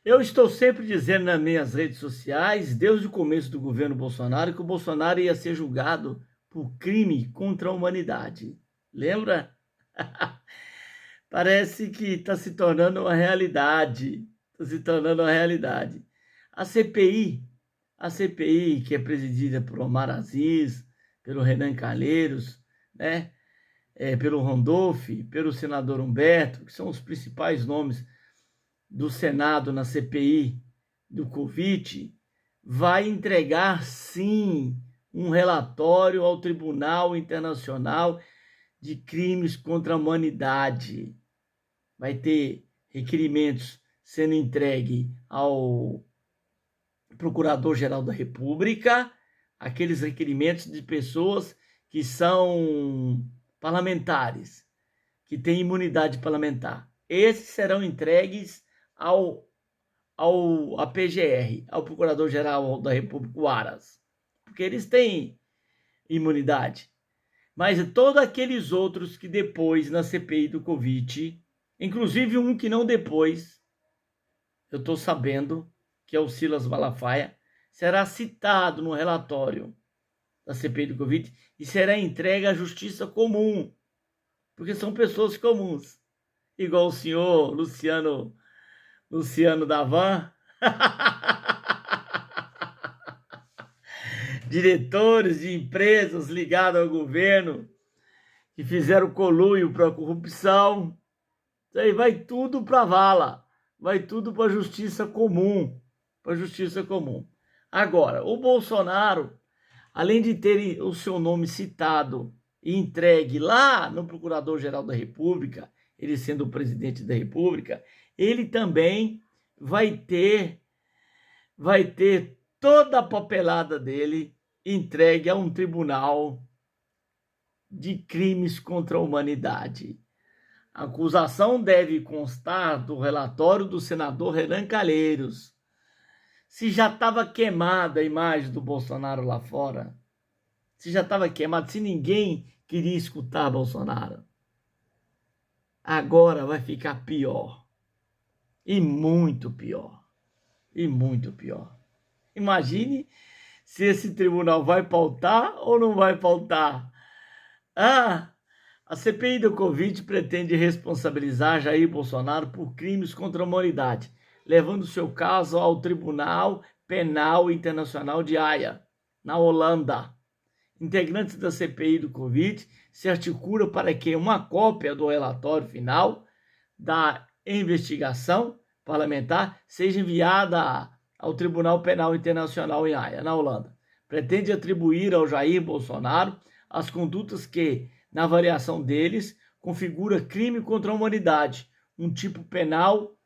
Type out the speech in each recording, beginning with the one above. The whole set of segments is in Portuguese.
Eu estou sempre dizendo nas minhas redes sociais, desde o começo do governo Bolsonaro, que o Bolsonaro ia ser julgado por crime contra a humanidade. Lembra? Parece que está se tornando uma realidade. Está se tornando uma realidade. A CPI, a CPI que é presidida por Omar Aziz, pelo Renan Calheiros, né? Pelo Randolph, pelo senador Humberto, que são os principais nomes do Senado na CPI do Covid, vai entregar, sim, um relatório ao Tribunal Internacional de Crimes contra a Humanidade. Vai ter requerimentos sendo entregue ao Procurador-Geral da República, aqueles requerimentos de pessoas que são parlamentares, que têm imunidade parlamentar. Esses serão entregues à PGR, ao Procurador-Geral da República, o Aras, porque eles têm imunidade. Mas todos aqueles outros que depois, na CPI do Covid, inclusive um que não depois, eu estou sabendo, que é o Silas Malafaia, será citado no relatório da CPI do Covid e será entregue à justiça comum, porque são pessoas comuns, igual o senhor Luciano Davan, diretores de empresas ligadas ao governo que fizeram conluio para a corrupção. Isso aí vai tudo para a vala, vai tudo para a justiça comum, para a justiça comum. Agora, o Bolsonaro, além de ter o seu nome citado e entregue lá no Procurador-Geral da República, ele sendo o presidente da República, ele também vai ter toda a papelada dele entregue a um tribunal de crimes contra a humanidade. A acusação deve constar do relatório do senador Renan Calheiros. Se já estava queimada a imagem do Bolsonaro lá fora, se já estava queimado, se ninguém queria escutar Bolsonaro, agora vai ficar pior. E muito pior. E muito pior. Imagine se esse tribunal vai pautar ou não vai pautar. A CPI do Covid pretende responsabilizar Jair Bolsonaro por crimes contra a humanidade, levando seu caso ao Tribunal Penal Internacional de Haia, na Holanda. Integrantes da CPI do Covid se articulam para que uma cópia do relatório final da investigação parlamentar seja enviada ao Tribunal Penal Internacional em Haia, na Holanda. Pretende atribuir ao Jair Bolsonaro as condutas que, na avaliação deles, configura crime contra a humanidade, um tipo penal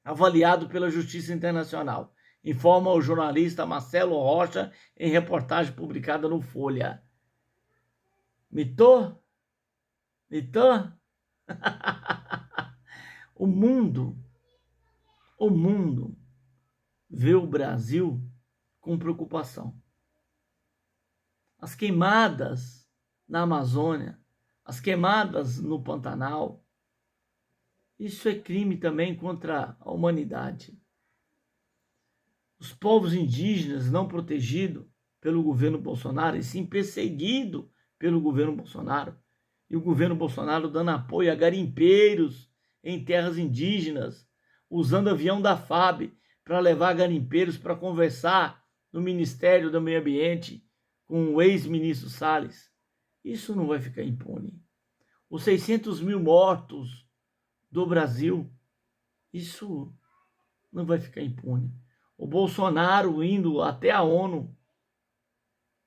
avaliado pela Justiça Internacional, informa o jornalista Marcelo Rocha em reportagem publicada no Folha. Mitou? Mitou? O mundo vê o Brasil com preocupação. As queimadas na Amazônia, as queimadas no Pantanal, isso é crime também contra a humanidade. Os povos indígenas não protegidos pelo governo Bolsonaro, e sim perseguidos pelo governo Bolsonaro, e o governo Bolsonaro dando apoio a garimpeiros em terras indígenas, usando avião da FAB para levar garimpeiros para conversar no Ministério do Meio Ambiente com o ex-ministro Salles. Isso não vai ficar impune. Os 600 mil mortos do Brasil, isso não vai ficar impune. O Bolsonaro indo até a ONU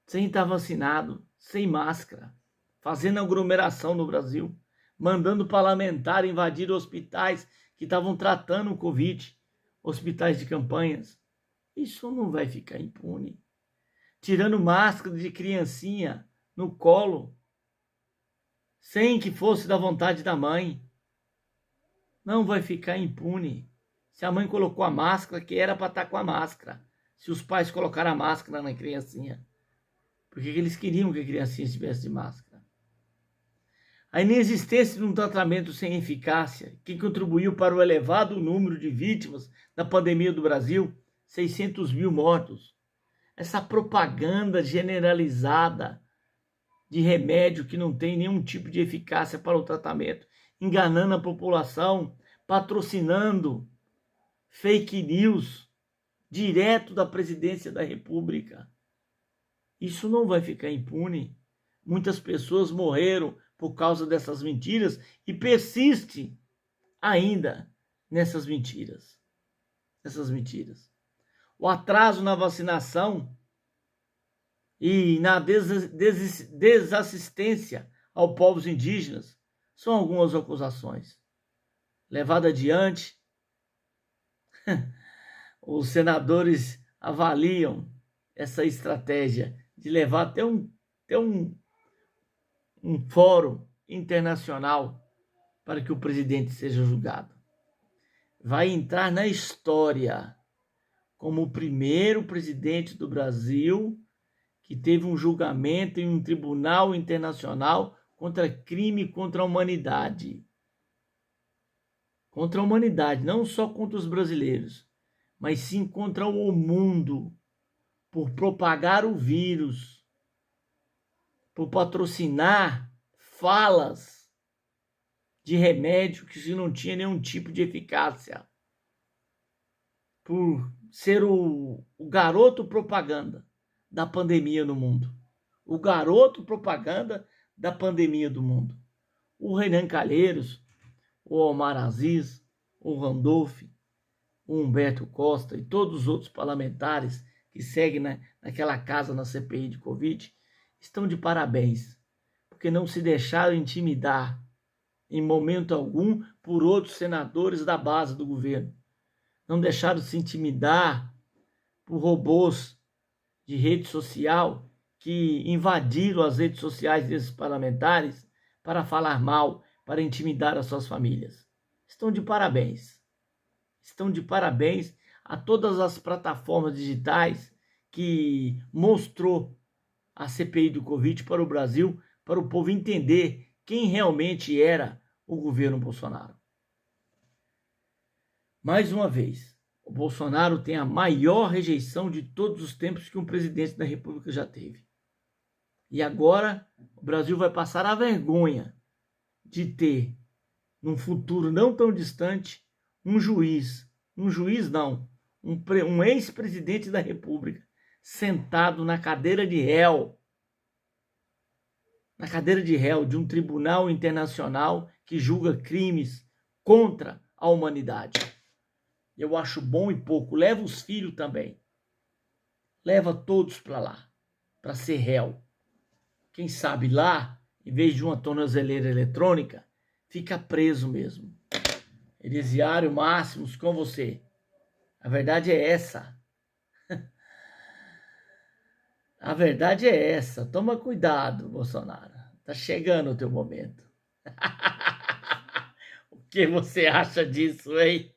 sem estar vacinado, sem máscara, fazendo aglomeração no Brasil, mandando parlamentar invadir hospitais que estavam tratando o Covid, hospitais de campanhas. Isso não vai ficar impune. Tirando máscara de criancinha no colo, sem que fosse da vontade da mãe. Não vai ficar impune. Se a mãe colocou a máscara, que era para estar com a máscara. Se os pais colocaram a máscara na criancinha. Porque eles queriam que a criancinha estivesse de máscara. A inexistência de um tratamento sem eficácia, que contribuiu para o elevado número de vítimas da pandemia do Brasil, 600 mil mortos. Essa propaganda generalizada de remédio que não tem nenhum tipo de eficácia para o tratamento, enganando a população, patrocinando fake news direto da presidência da República. Isso não vai ficar impune. Muitas pessoas morreram por causa dessas mentiras e persiste ainda nessas mentiras. O atraso na vacinação e na desassistência aos povos indígenas são algumas acusações. Levado adiante, os senadores avaliam essa estratégia de levar até um fórum internacional para que o presidente seja julgado. Vai entrar na história como o primeiro presidente do Brasil que teve um julgamento em um tribunal internacional contra crime contra a humanidade. Contra a humanidade, não só contra os brasileiros, mas sim contra o mundo, por propagar o vírus, por patrocinar falas de remédio que não tinha nenhum tipo de eficácia, por ser o garoto propaganda da pandemia no mundo. O garoto propaganda da pandemia do mundo. O Renan Calheiros, o Omar Aziz, o Randolph, o Humberto Costa e todos os outros parlamentares que seguem naquela casa na CPI de Covid estão de parabéns, porque não se deixaram intimidar em momento algum por outros senadores da base do governo. Não deixaram se intimidar por robôs de rede social que invadiram as redes sociais desses parlamentares para falar mal, para intimidar as suas famílias. Estão de parabéns. Estão de parabéns a todas as plataformas digitais que mostrou a CPI do Covid para o Brasil, para o povo entender quem realmente era o governo Bolsonaro. Mais uma vez, o Bolsonaro tem a maior rejeição de todos os tempos que um presidente da República já teve. E agora o Brasil vai passar a vergonha de ter, num futuro não tão distante, um ex-presidente da República sentado na cadeira de réu de um tribunal internacional que julga crimes contra a humanidade. Eu acho bom e pouco. Leva os filhos também. Leva todos para lá, para ser réu. Quem sabe lá, em vez de uma tornozeleira eletrônica, fica preso mesmo. Elisiário Máximos, com você. A verdade é essa. A verdade é essa. Toma cuidado, Bolsonaro. Tá chegando o teu momento. O que você acha disso, hein?